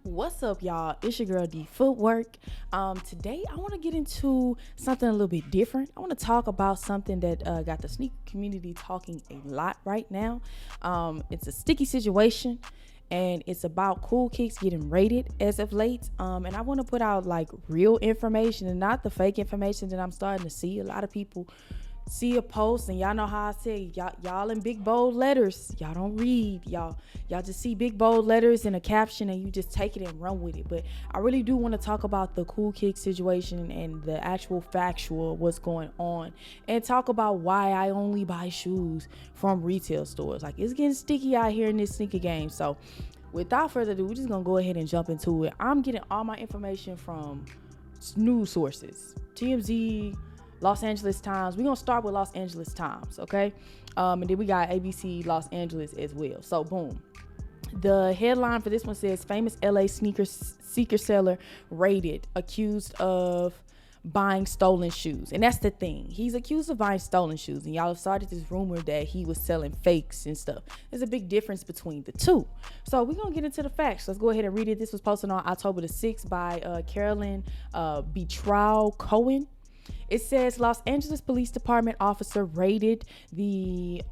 What's up, y'all? It's your girl D Footwork. Today I want to get into something a little bit different. I want to talk about something that got the sneaker community talking a lot right now. It's a sticky situation, and it's about cool kicks getting raided as of late. And I want to put out like real information and not the fake information that I'm starting to see. A lot of people see a post, and y'all know how I say y'all in big bold letters. Y'all don't read. Y'all just see big bold letters in a caption and you just take it and run with it. But I really do want to talk about the cool kick situation and the actual factual what's going on, and talk about why I only buy shoes from retail stores. Like, it's getting sticky out here in this sneaker game. So without further ado, we're just gonna go ahead and jump into it. I'm getting all my information from news sources, TMZ, Los Angeles Times. We're gonna start with Los Angeles Times, okay? And then we got ABC Los Angeles as well. So boom. The headline for this one says famous LA sneaker seller raided, accused of buying stolen shoes. And that's the thing. He's accused of buying stolen shoes. And y'all have started this rumor that he was selling fakes and stuff. There's a big difference between the two. So we're going to get into the facts. Let's go ahead and read it. This was posted on October the 6th by Carolyn Betrow Cohen. It says Los Angeles Police Department officer raided the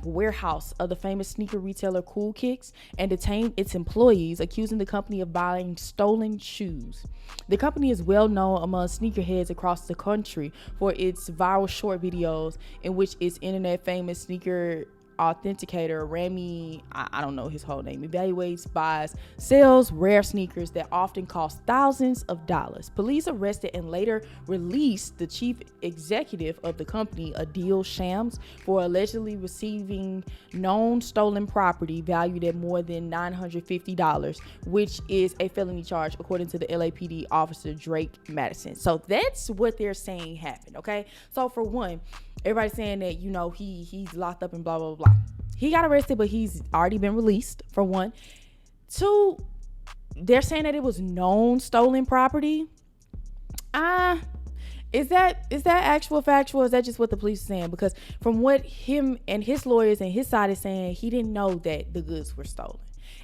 warehouse of the famous sneaker retailer Cool Kicks and detained its employees, accusing the company of buying stolen shoes. The company is well known among sneakerheads across the country for its viral short videos in which its internet famous sneaker authenticator Rami, I don't know his whole name, evaluates, buys, sells rare sneakers that often cost thousands of dollars. Police arrested and later released the chief executive of the company, Adil Shams, for allegedly receiving known stolen property valued at more than $950, which is a felony charge according to the LAPD officer Drake Madison. So that's what they're saying happened, okay? So for one, everybody's saying that, you know, he's locked up and blah, blah, blah. He got arrested, but he's already been released, for one. Two, they're saying that it was known stolen property. Is that actual factual? Or is that just what the police are saying? Because from what him and his lawyers and his side is saying, he didn't know that the goods were stolen.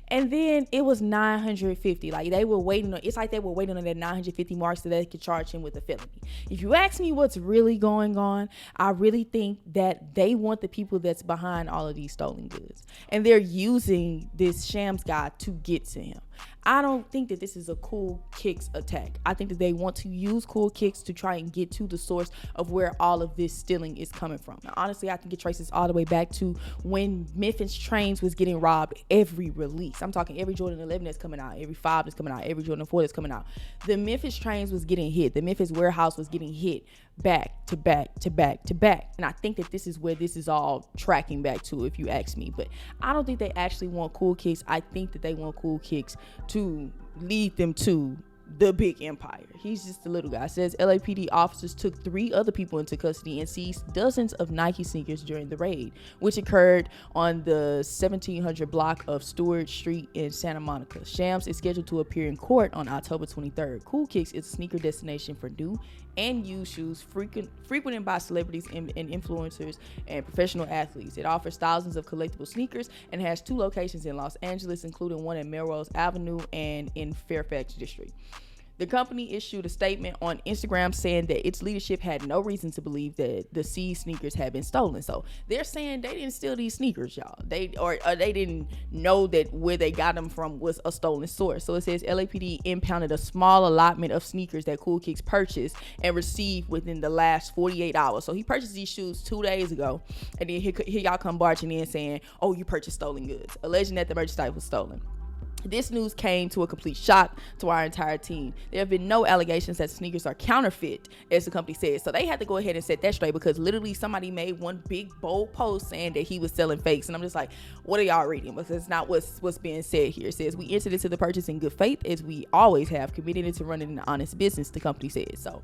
And then it was $950. Like, they were waiting on, it's like they were waiting on that 950 mark so they could charge him with a felony. If you ask me what's really going on, I really think that they want the people that's behind all of these stolen goods, and they're using this Shams guy to get to him. I don't think that this is a Cool Kicks attack. I think that they want to use Cool Kicks to try and get to the source of where all of this stealing is coming from. Now, honestly, I think it traces all the way back to when Memphis Trains was getting robbed every release. I'm talking every Jordan 11 that's coming out, every 5 that's coming out, every Jordan 4 that's coming out. The Memphis Trains was getting hit. The Memphis warehouse was getting hit back to back to back to back. And I think that this is where this is all tracking back to, if you ask me. But I don't think they actually want Cool Kicks. I think that they want Cool Kicks to lead them to the big empire. He's just a little guy. It says LAPD officers took 3 other people into custody and seized dozens of Nike sneakers during the raid, which occurred on the 1700 block of Stewart Street in Santa Monica. Shams is scheduled to appear in court on October 23rd. Cool Kicks is a sneaker destination for new and used shoes frequented by celebrities and influencers and professional athletes. It offers thousands of collectible sneakers and has 2 locations in Los Angeles, including one at Melrose Avenue and in Fairfax District. The company issued a statement on Instagram saying that its leadership had no reason to believe that the seized sneakers had been stolen. So they're saying they didn't steal these sneakers, y'all. They didn't know that where they got them from was a stolen source. So it says LAPD impounded a small allotment of sneakers that Cool Kicks purchased and received within the last 48 hours. So he purchased these shoes 2 days ago, and then here y'all come barging in saying, "Oh, you purchased stolen goods," alleging that the merchandise was stolen. This news came to a complete shock to our entire team. There have been no allegations that sneakers are counterfeit, as the company says. So they had to go ahead and set that straight, because literally somebody made one big bold post saying that he was selling fakes. And I'm just like, what are y'all reading? Because it's not what's being said here. It says, we entered into the purchase in good faith, as we always have, committed to running an honest business, the company says. So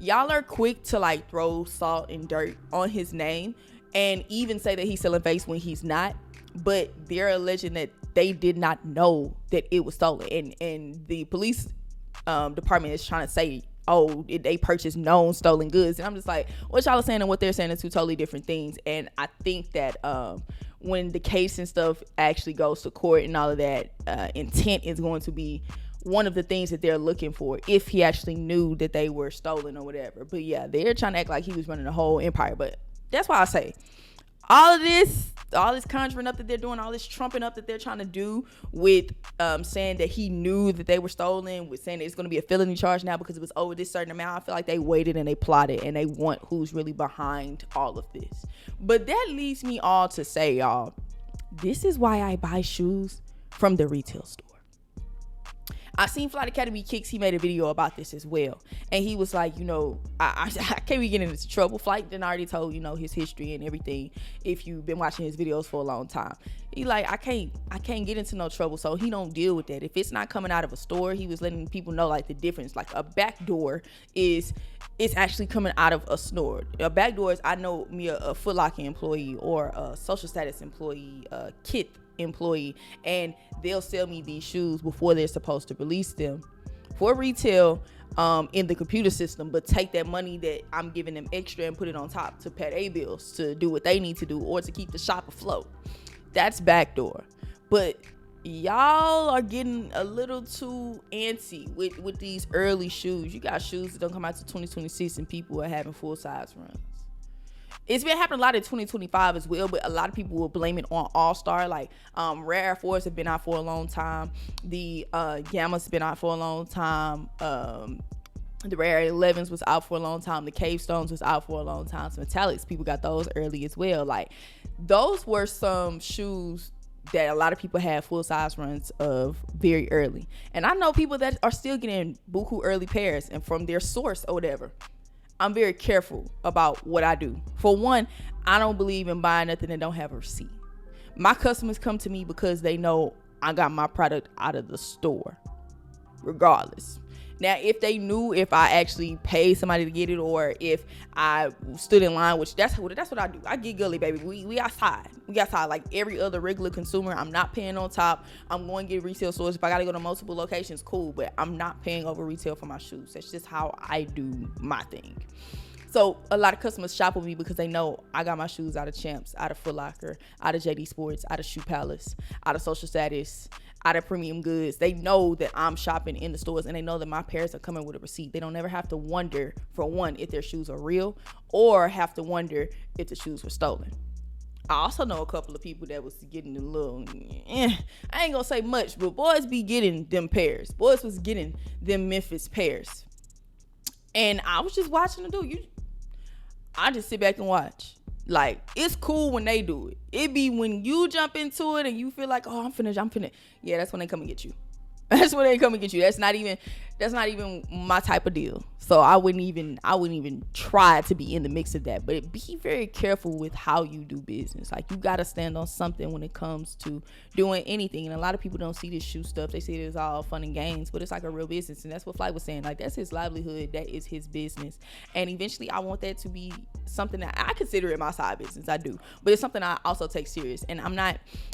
y'all are quick to like throw salt and dirt on his name and even say that he's selling fakes when he's not. But they're alleging that they did not know that it was stolen, and the police department is trying to say, oh, they purchased known stolen goods. And I'm just like, what y'all are saying and what they're saying are 2 totally different things. And I think that when the case and stuff actually goes to court and all of that, intent is going to be one of the things that they're looking for if he actually knew that they were stolen or whatever. But yeah, they're trying to act like he was running the whole empire. But that's why I say all this conjuring up that they're doing, all this trumping up that they're trying to do with saying that he knew that they were stolen, with saying that it's going to be a felony charge now because it was over this certain amount. I feel like they waited and they plotted and they want who's really behind all of this. But that leads me all to say, y'all, this is why I buy shoes from the retail store. I seen Flight Academy Kicks, he made a video about this as well. And he was like, I can't be getting into trouble. Flight then already told, his history and everything if you've been watching his videos for a long time. He like, I can't get into no trouble, so he don't deal with that. If it's not coming out of a store, he was letting people know like the difference. Like a back door it's actually coming out of a store. A back door is, I know me a Foot Locker employee or a social status employee, Kith employee, and they'll sell me these shoes before they're supposed to release them for retail in the computer system, but take that money that I'm giving them extra and put it on top to pay their bills, to do what they need to do, or to keep the shop afloat. That's backdoor. But y'all are getting a little too antsy with these early shoes. You got shoes that don't come out to 2026 and people are having full size runs. It's been happening a lot in 2025 as well, but a lot of people will blame it on All-Star. Like Rare Air Force have been out for a long time. The Gamma's been out for a long time. The Rare 11s was out for a long time. The Cave Stones was out for a long time. Some Metallics, people got those early as well. Like those were some shoes that a lot of people had full size runs of very early. And I know people that are still getting buku early pairs and from their source or whatever. I'm very careful about what I do. For one, I don't believe in buying nothing that don't have a receipt. My customers come to me because they know I got my product out of the store, regardless. Now, if they knew if I actually paid somebody to get it or if I stood in line, which that's what I do. I get gully, baby. We outside. We outside like every other regular consumer. I'm not paying on top. I'm going to get retail stores. If I got to go to multiple locations, cool. But I'm not paying over retail for my shoes. That's just how I do my thing. So a lot of customers shop with me because they know I got my shoes out of Champs, out of Foot Locker, out of JD Sports, out of Shoe Palace, out of Social Status, out of Premium Goods. They know that I'm shopping in the stores and they know that my pairs are coming with a receipt. They don't ever have to wonder, for one, if their shoes are real or have to wonder if the shoes were stolen. I also know a couple of people that was getting a little, I ain't gonna say much, but boys be getting them pairs. Boys was getting them Memphis pairs. And I was just watching them do. I just sit back and watch. Like, it's cool when they do it. It be when you jump into it and you feel like, oh, I'm finna. Yeah, that's when they come and get you. That's when they come and get you. That's not even my type of deal. So I wouldn't even try to be in the mix of that. But be very careful with how you do business. Like, you gotta stand on something when it comes to doing anything. And a lot of people don't see this shoe stuff. They see it as all fun and games, but it's like a real business. And that's what Flight was saying. Like, that's his livelihood. That is his business. And eventually I want that to be something that I consider it my side business. I do. But it's something I also take serious. And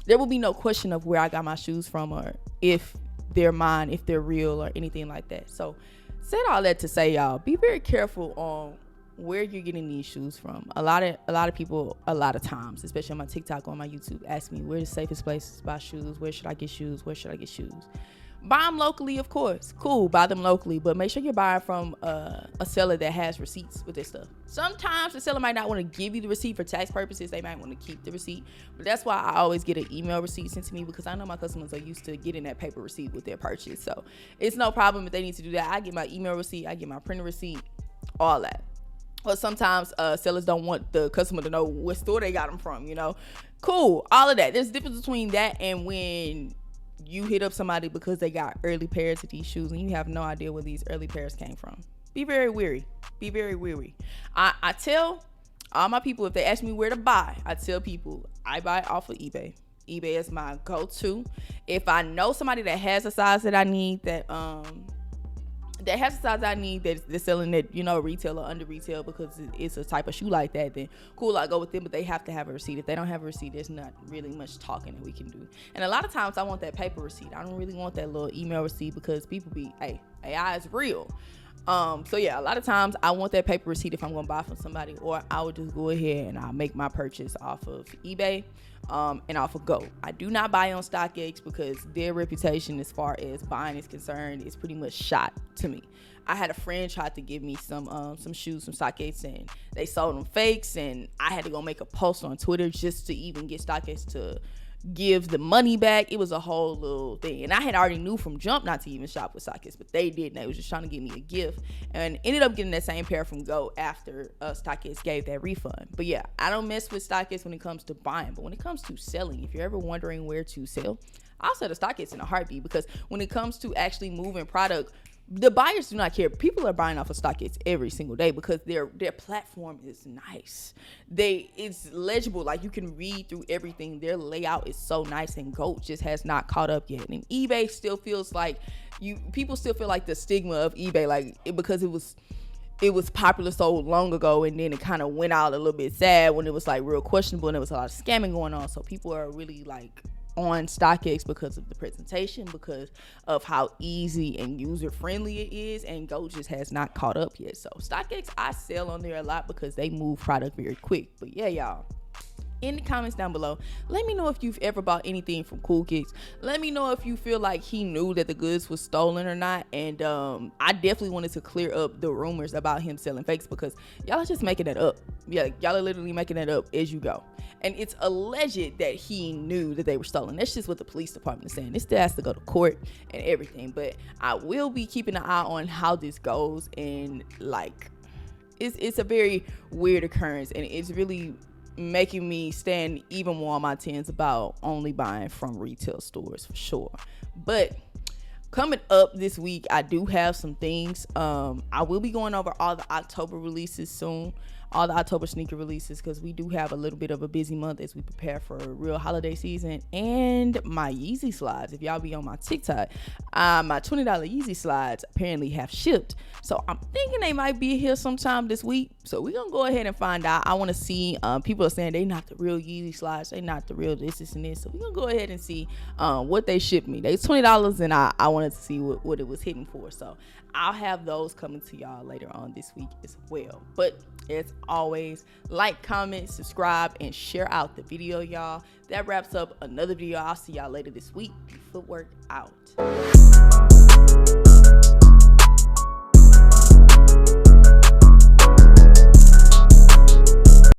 there will be no question of where I got my shoes from or if they're mine, if they're real or anything like that. So said all that to say, y'all, be very careful on where you're getting these shoes from. A lot of people, a lot of times, especially on my TikTok, on my YouTube, ask me where's the safest places to buy shoes, where should I get shoes. Buy them locally, of course. Cool, buy them locally, but make sure you're buying from a seller that has receipts with their stuff. Sometimes the seller might not want to give you the receipt for tax purposes. They might want to keep the receipt, but that's why I always get an email receipt sent to me because I know my customers are used to getting that paper receipt with their purchase. So it's no problem if they need to do that. I get my email receipt, I get my printer receipt, all that. Or sometimes sellers don't want the customer to know what store they got them from, Cool, all of that. There's a difference between that and when you hit up somebody because they got early pairs of these shoes and you have no idea where these early pairs came from. Be very wary. I tell all my people, if they ask me where to buy, I tell people I buy off of eBay. eBay is my go-to. If I know somebody that has a size that I need, that's selling at, retail or under retail because it's a type of shoe like that, then cool, I go with them, but they have to have a receipt. If they don't have a receipt, there's not really much talking that we can do. And a lot of times I want that paper receipt. I don't really want that little email receipt because people be, hey, AI is real. So yeah, a lot of times I want that paper receipt if I'm gonna buy from somebody, or I would just go ahead and I'll make my purchase off of eBay and off of Go. I do not buy on StockX because their reputation as far as buying is concerned is pretty much shot to me. I had a friend try to give me some shoes from StockX, and they sold them fakes, and I had to go make a post on Twitter just to even get StockX to give the money back. It was a whole little thing, and I had already knew from jump not to even shop with StockX, but they didn't. They was just trying to give me a gift, and ended up getting that same pair from Go after StockX gave that refund. But yeah, I don't mess with StockX when it comes to buying, but when it comes to selling, if you're ever wondering where to sell, I'll sell to StockX in a heartbeat, because when it comes to actually moving product, the buyers do not care. People are buying off of StockX every single day because their platform is nice. It's legible. Like, you can read through everything. Their layout is so nice, and GOAT just has not caught up yet. And eBay still feels like people still feel like the stigma of eBay, because it was popular so long ago, and then it kind of went out a little bit sad when it was like real questionable, and there was a lot of scamming going on. So people are really like on StockX because of the presentation, because of how easy and user friendly it is, and Go just has not caught up yet. So StockX, I sell on there a lot because they move product very quick. But yeah, y'all, in the comments down below, let me know if you've ever bought anything from Cool Kicks. Let me know if you feel like he knew that the goods was stolen or not. And I definitely wanted to clear up the rumors about him selling fakes, because y'all are just making that up. Yeah, y'all are literally making that up as you go. And it's alleged that he knew that they were stolen. That's just what the police department is saying. This still has to go to court and everything. But I will be keeping an eye on how this goes. And like, it's a very weird occurrence, and it's really making me stand even more on my tens about only buying from retail stores, for sure. But coming up this week, I do have some things. I will be going over all the October releases soon, all the October sneaker releases, because we do have a little bit of a busy month as we prepare for a real holiday season. And my Yeezy slides, if y'all be on my TikTok, my $20 Yeezy slides apparently have shipped. So I'm thinking they might be here sometime this week. So we're gonna go ahead and find out. I want to see, people are saying they not the real Yeezy slides, they not the real this and this. So we're gonna go ahead and see what they shipped me. They $20, and I wanted to see what it was hitting for. So I'll have those coming to y'all later on this week as well. But as always, like, comment, subscribe, and share out the video, y'all. That wraps up another video. I'll see y'all later this week. Footwork out.